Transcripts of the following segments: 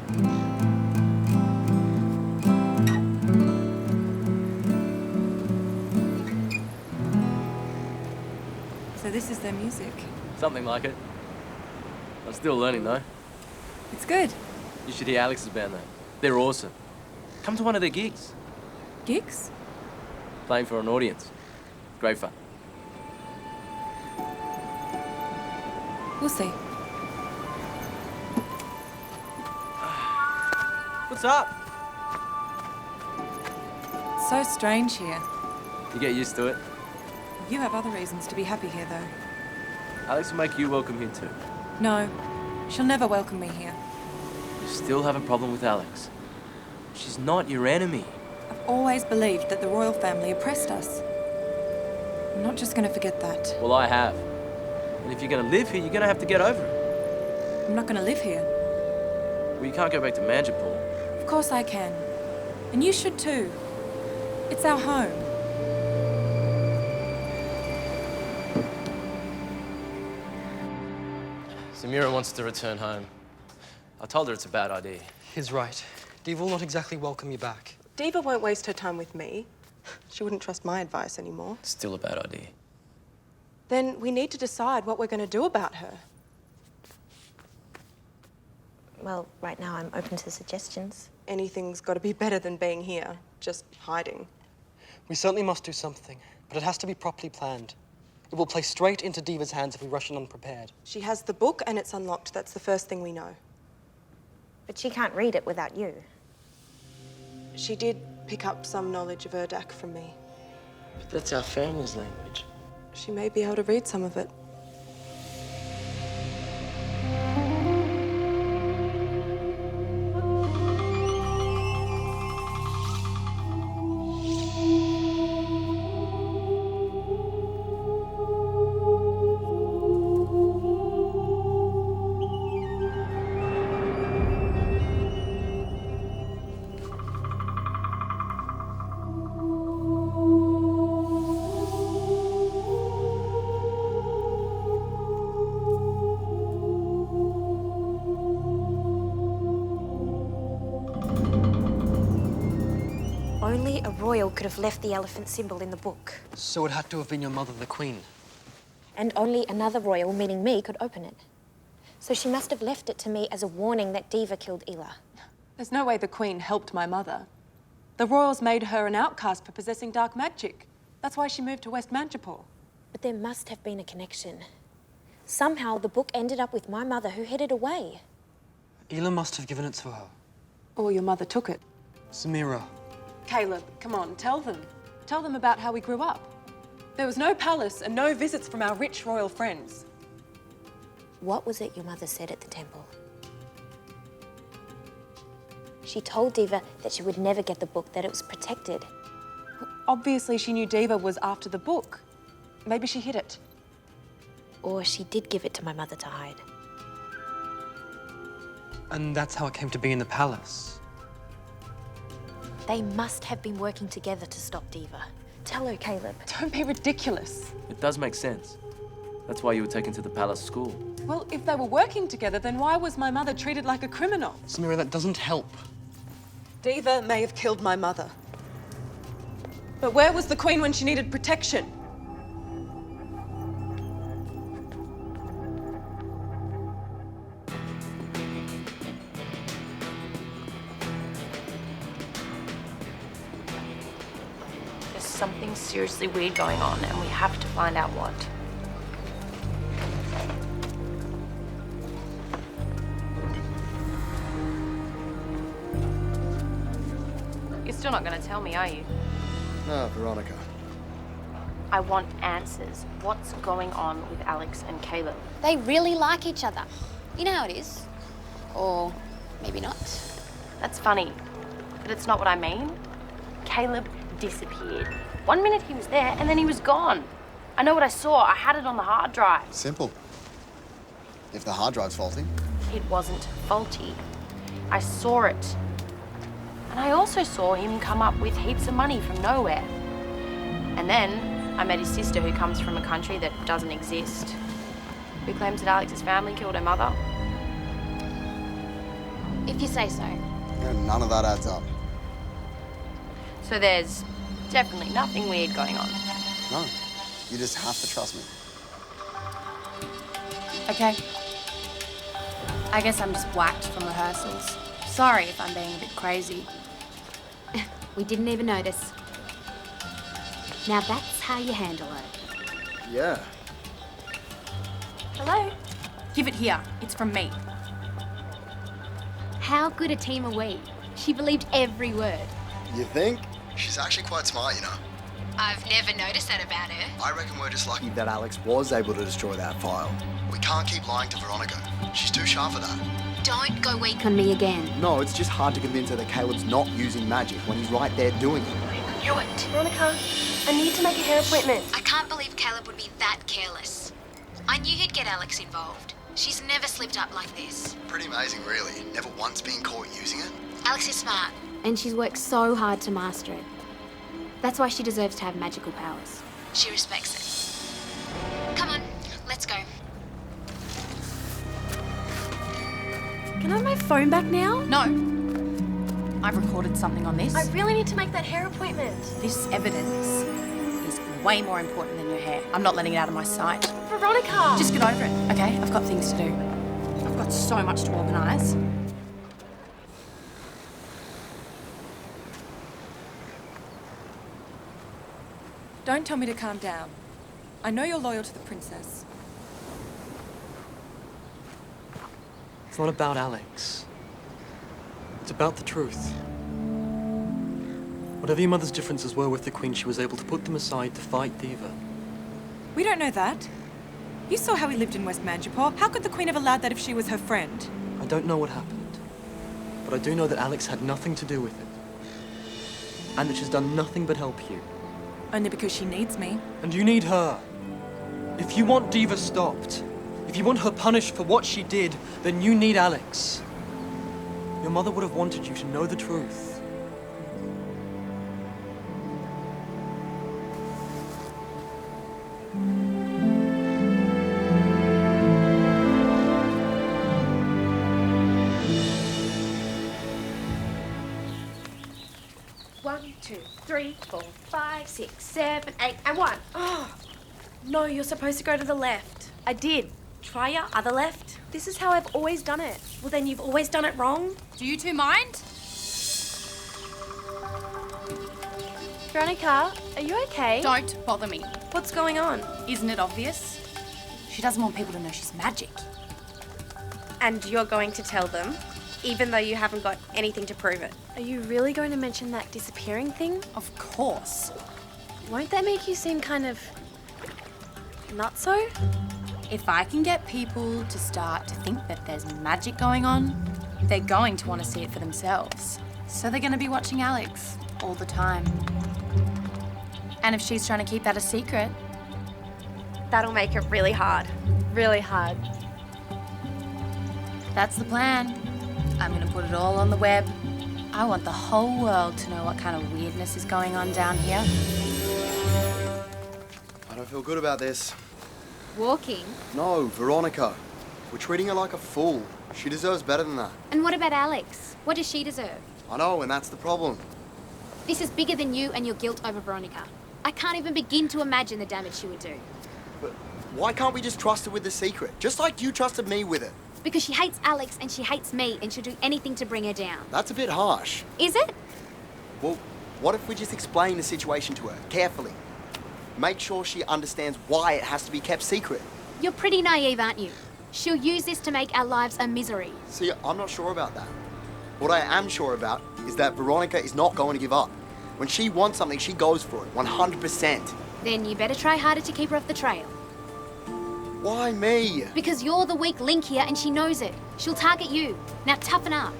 So this is their music. Something like it. I'm still learning, though. It's good. You should hear Alex's band, though. They're awesome. Come to one of their gigs. Gigs? Playing for an audience. Great fun. We'll see. What's up? It's so strange here. You get used to it. You have other reasons to be happy here, though. Alex will make you welcome here, too. No, she'll never welcome me here. You still have a problem with Alex. She's not your enemy. I've always believed that the royal family oppressed us. I'm not just going to forget that. Well, I have. And if you're going to live here, you're going to have to get over it. I'm not going to live here. Well, you can't go back to Manjapur. Of course I can. And you should too. It's our home. Zamira wants to return home. I told her it's a bad idea. He's right. Diva will not exactly welcome you back. Diva won't waste her time with me. She wouldn't trust my advice anymore. Still a bad idea. Then we need to decide what we're going to do about her. Well, right now I'm open to suggestions. Anything's got to be better than being here, just hiding. We certainly must do something, but it has to be properly planned. It will play straight into Diva's hands if we rush in unprepared. She has the book and it's unlocked. That's the first thing we know. But she can't read it without you. She did pick up some knowledge of Urdak from me. But that's our family's language. She may be able to read some of it. Only a royal could have left the elephant symbol in the book. So it had to have been your mother, the Queen. And only another royal, meaning me, could open it. So she must have left it to me as a warning that Diva killed Ila. There's no way the Queen helped my mother. The royals made her an outcast for possessing dark magic. That's why she moved to West Manjapur. But there must have been a connection. Somehow the book ended up with my mother, who hid it away. Ila must have given it to her. Or your mother took it. Zamira. Caleb, come on, tell them. Tell them about how we grew up. There was no palace and no visits from our rich royal friends. What was it your mother said at the temple? She told Diva that she would never get the book, that it was protected. Obviously, she knew Diva was after the book. Maybe she hid it. Or she did give it to my mother to hide. And that's how it came to be in the palace. They must have been working together to stop Diva. Tell her, Caleb. Don't be ridiculous. It does make sense. That's why you were taken to the palace school. Well, if they were working together, then why was my mother treated like a criminal? Zamira, that doesn't help. Diva may have killed my mother. But where was the Queen when she needed protection? There's something seriously weird going on, and we have to find out what. You're still not going to tell me, are you? No, Veronica. I want answers. What's going on with Alex and Caleb? They really like each other. You know how it is. Or maybe not. That's funny, but it's not what I mean. Caleb disappeared. 1 minute he was there, and then he was gone. I know what I saw. I had it on the hard drive. Simple. If the hard drive's faulty. It wasn't faulty. I saw it. And I also saw him come up with heaps of money from nowhere. And then I met his sister, who comes from a country that doesn't exist, who claims that Alex's family killed her mother. If you say so. Yeah, none of that adds up. So there's definitely nothing weird going on. No. You just have to trust me. Okay. I guess I'm just whacked from rehearsals. Sorry if I'm being a bit crazy. We didn't even notice. Now that's how you handle it. Yeah. Hello? Give it here. It's from me. How good a team are we? She believed every word. You think? She's actually quite smart, you know. I've never noticed that about her. I reckon we're just lucky that Alex was able to destroy that file. We can't keep lying to Veronica. She's too sharp for that. Don't go weak on me again. No, it's just hard to convince her that Caleb's not using magic when he's right there doing it. Knew it. Veronica, I need to make a hair appointment. I can't believe Caleb would be that careless. I knew he'd get Alex involved. She's never slipped up like this. Pretty amazing, really. Never once been caught using it. Alex is smart, and she's worked so hard to master it. That's why she deserves to have magical powers. She respects it. Come on, let's go. Can I have my phone back now? No. I've recorded something on this. I really need to make that hair appointment. This evidence is way more important than your hair. I'm not letting it out of my sight. Veronica! Just get over it, okay? I've got things to do. I've got so much to organise. Don't tell me to calm down. I know you're loyal to the princess. It's not about Alex. It's about the truth. Whatever your mother's differences were with the Queen, she was able to put them aside to fight Diva. We don't know that. You saw how he lived in West Manjapur. How could the Queen have allowed that if she was her friend? I don't know what happened, but I do know that Alex had nothing to do with it. And that she's done nothing but help you. Only because she needs me. And you need her. If you want Diva stopped, if you want her punished for what she did, then you need Alex. Your mother would have wanted you to know the truth. One, 2, 3, 4, 5, 6, 7, 8, and 1. Oh, no, you're supposed to go to the left. I did. Try your other left. This is how I've always done it. Well, then you've always done it wrong. Do you two mind? Veronica, are you okay? Don't bother me. What's going on? Isn't it obvious? She doesn't want people to know she's magic. And you're going to tell them, even though you haven't got anything to prove it. Are you really going to mention that disappearing thing? Of course. Won't that make you seem kind of nutso? If I can get people to start to think that there's magic going on, they're going to want to see it for themselves. So they're going to be watching Alex all the time. And if she's trying to keep that a secret, That'll make it really hard. Really hard. that's the plan. I'm going to put it all on the web. I want the whole world to know what kind of weirdness is going on down here. I don't feel good about this. Walking? No, Veronica. We're treating her like a fool. She deserves better than that. And what about Alex? What does she deserve? I know, and that's the problem. This is bigger than you and your guilt over Veronica. I can't even begin to imagine the damage she would do. But why can't we just trust her with the secret? Just like you trusted me with it. Because she hates Alex and she hates me and she'll do anything to bring her down. That's a bit harsh. Is it? Well, what if we just explain the situation to her, carefully? Make sure she understands why it has to be kept secret. You're pretty naive, aren't you? She'll use this to make our lives a misery. See, I'm not sure about that. What I am sure about is that Veronica is not going to give up. When she wants something, she goes for it, 100%. Then you better try harder to keep her off the trail. Why me? Because you're the weak link here and she knows it. She'll target you. Now toughen up.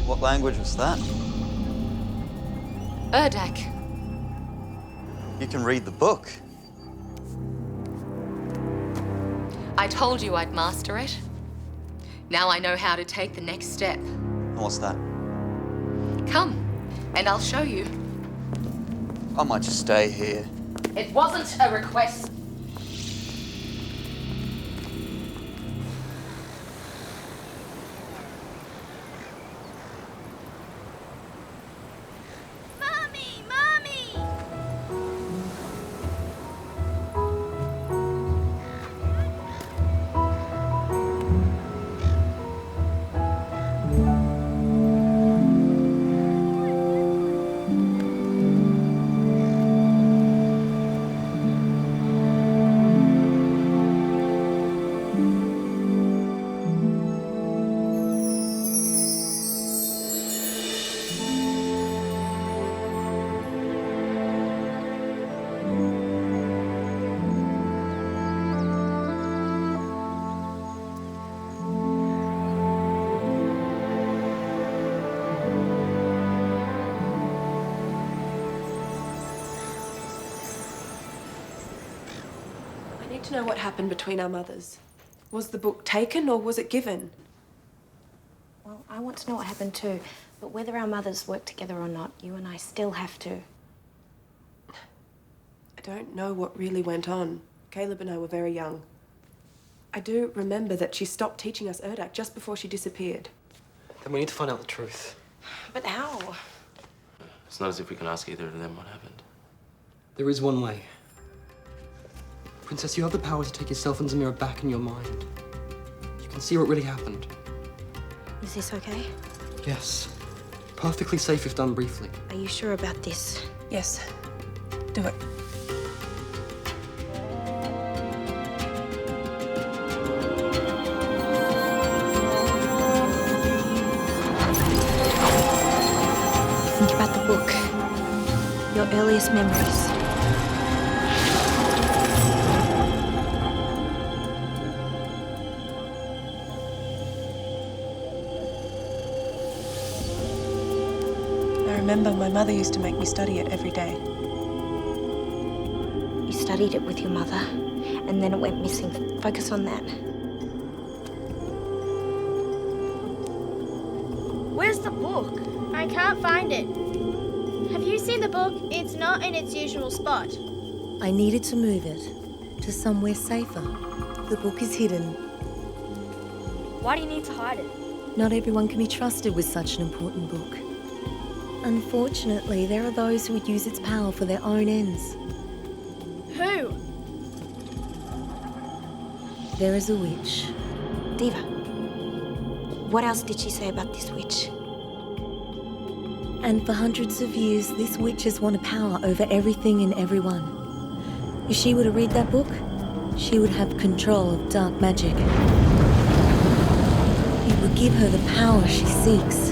What language was that? Urdak. You can read the book. I told you I'd master it. Now I know how to take the next step. And what's that? Come, and I'll show you. I might just stay here. It wasn't a request. Mommy! Mommy! I need to know what happened between our mothers. Was the book taken or was it given? Well, I want to know what happened too, but whether our mothers work together or not, you and I still have to. I don't know what really went on. Caleb and I were very young. I do remember that she stopped teaching us Urdak just before she disappeared. Then we need to find out the truth. But how? It's not as if we can ask either of them what happened. There is one way. Princess, you have the power to take yourself and Zamira back in your mind. You can see what really happened. Is this okay? Yes. Perfectly safe if done briefly. Are you sure about this? Yes. Do it. Think about the book. Your earliest memories. I remember my mother used to make me study it every day. You studied it with your mother, and then it went missing. Focus on that. Where's the book? I can't find it. Have you seen the book? It's not in its usual spot. I needed to move it to somewhere safer. The book is hidden. Why do you need to hide it? Not everyone can be trusted with such an important book. Unfortunately, there are those who would use its power for their own ends. Who? There is a witch. Diva. What else did she say about this witch? And for hundreds of years, this witch has wanted power over everything and everyone. If she were to read that book, she would have control of dark magic. It would give her the power she seeks.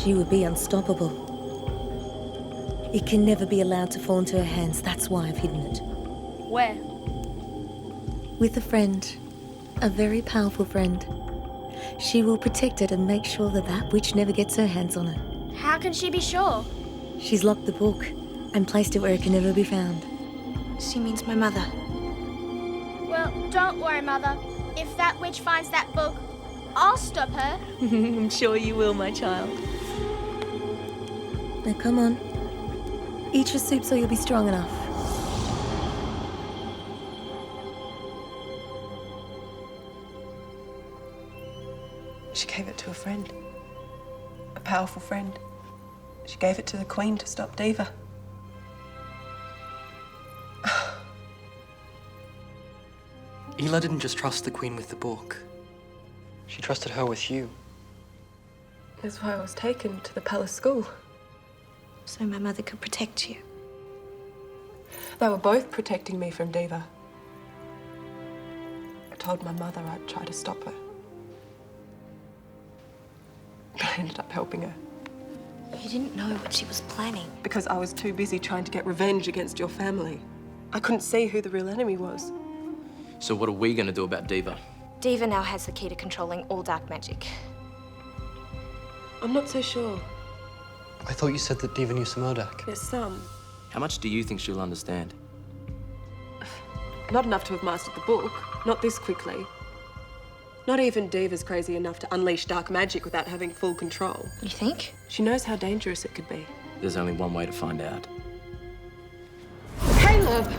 She would be unstoppable. It can never be allowed to fall into her hands. That's why I've hidden it. Where? With a friend. A very powerful friend. She will protect it and make sure that that witch never gets her hands on it. How can she be sure? She's locked the book and placed it where it can never be found. She means my mother. Well, don't worry, Mother. If that witch finds that book, I'll stop her. I'm sure you will, my child. Now come on. Eat your soup so you'll be strong enough. She gave it to a friend. A powerful friend. She gave it to the Queen to stop Diva. Ela didn't just trust the Queen with the book. She trusted her with you. That's why I was taken to the palace school. So my mother could protect you. They were both protecting me from Diva. I told my mother I'd try to stop her. I ended up helping her. You didn't know what she was planning. Because I was too busy trying to get revenge against your family. I couldn't see who the real enemy was. So what are we gonna do about Diva? Diva now has the key to controlling all dark magic. I'm not so sure. I thought you said that Diva knew some Urdak. There's some. How much do you think she'll understand? Not enough to have mastered the book. Not this quickly. Not even Diva's crazy enough to unleash dark magic without having full control. You think? She knows how dangerous it could be. There's only one way to find out. Caleb!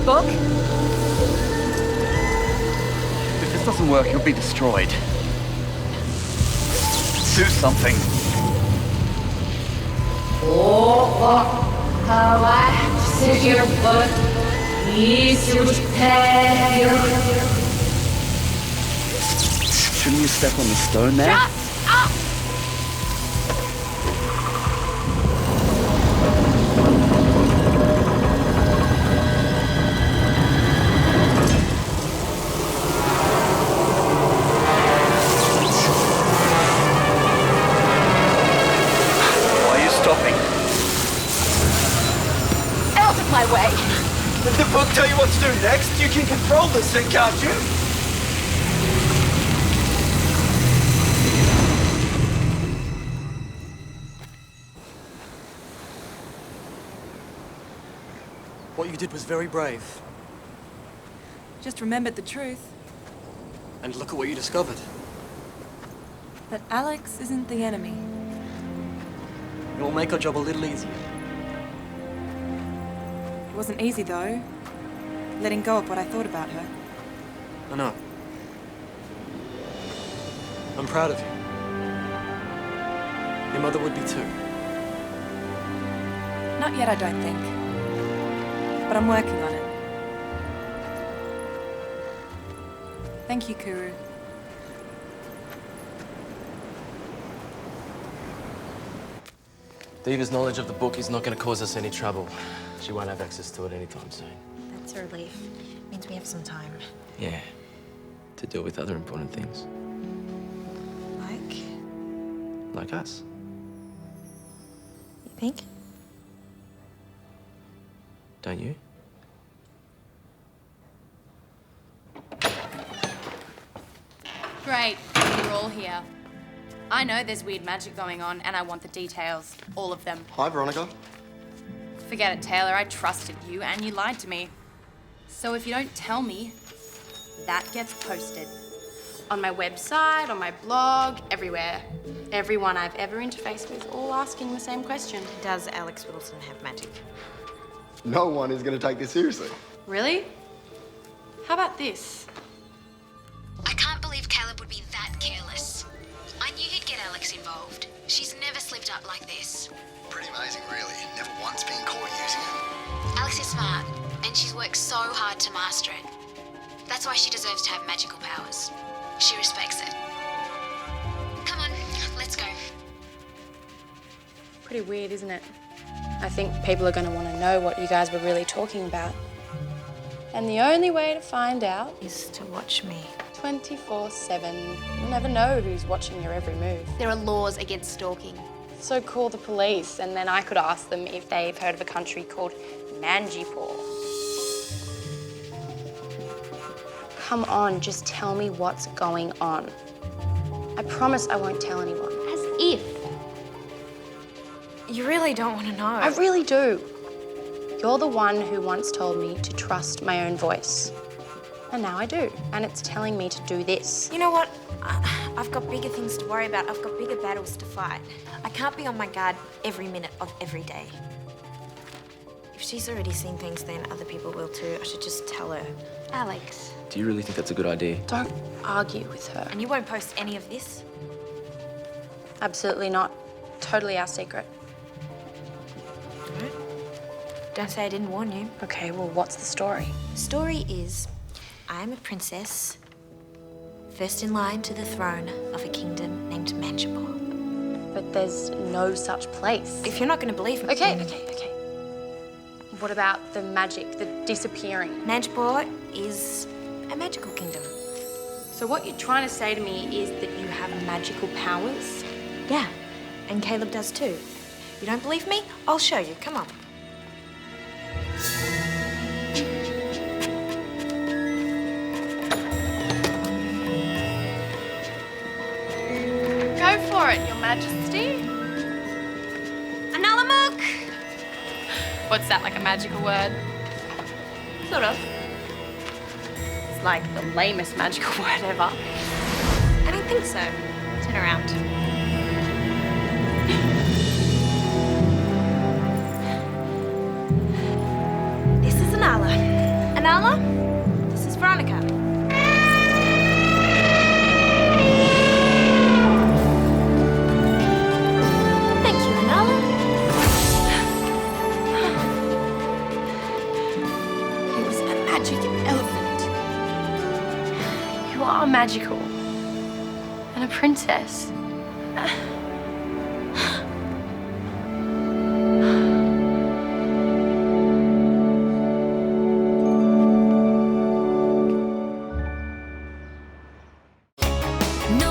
Book? If this doesn't work, you'll be destroyed. Do something. Shouldn't you step on the stone there? Shut up! Why are you stopping? Out of my way! Did the book tell you what to do next? You can control this thing, can't you? What you did was very brave. Just remembered the truth. And look at what you discovered. That Alex isn't the enemy. It will make our job a little easier. It wasn't easy, though. Letting go of what I thought about her. I know. I'm proud of you. Your mother would be too. Not yet, I don't think. But I'm working on it. Thank you, Kuru. Diva's knowledge of the book is not going to cause us any trouble. She won't have access to it anytime soon. That's a relief. Means we have some time. Yeah, to deal with other important things. Like us. You think? Don't you? Great, you're all here. I know there's weird magic going on, and I want the details. All of them. Hi, Veronica. Forget it, Taylor. I trusted you, and you lied to me. So if you don't tell me, that gets posted. On my website, on my blog, everywhere. Everyone I've ever interfaced with, all asking the same question. Does Alex Wilson have magic? No one is going to take this seriously. Really? How about this? I can't believe Caleb would be that careless. I knew he'd get Alex involved. She's never slipped up like this. Pretty amazing, really. Never once been caught using it. Alex is smart, and she's worked so hard to master it. That's why she deserves to have magical powers. She respects it. Come on, let's go. Pretty weird, isn't it? I think people are going to want to know what you guys were really talking about. And the only way to find out Is to watch me. 24/7. You'll never know who's watching your every move. There are laws against stalking. So call the police, and then I could ask them if they've heard of a country called Manjipur. Come on, just tell me what's going on. I promise I won't tell anyone. As if. You really don't want to know. I really do. You're the one who once told me to trust my own voice. And now I do. And it's telling me to do this. You know what? I've got bigger things to worry about. I've got bigger battles to fight. I can't be on my guard every minute of every day. If she's already seen things, then other people will too. I should just tell her. Alex, Do you really think that's a good idea? Don't argue with her. And you won't post any of this? Absolutely not. Totally our secret. Don't say I didn't warn you. Okay, well, what's the story? Story is, I am a princess, first in line to the throne of a kingdom named Manchapore. But there's no such place. If you're not going to believe me... Okay. What about the magic, the disappearing? Manchapore is a magical kingdom. So what you're trying to say to me is that you have magical powers? Yeah, and Caleb does too. You don't believe me? I'll show you. Come on. Go for it, Your Majesty. Analamuk! What's that, like a magical word? Sort of. It's like the lamest magical word ever. I don't think so. Turn around. This is Anala. Anala, this is Veronica. Thank you, Anala. It was a magic elephant. You are magical. And a princess. No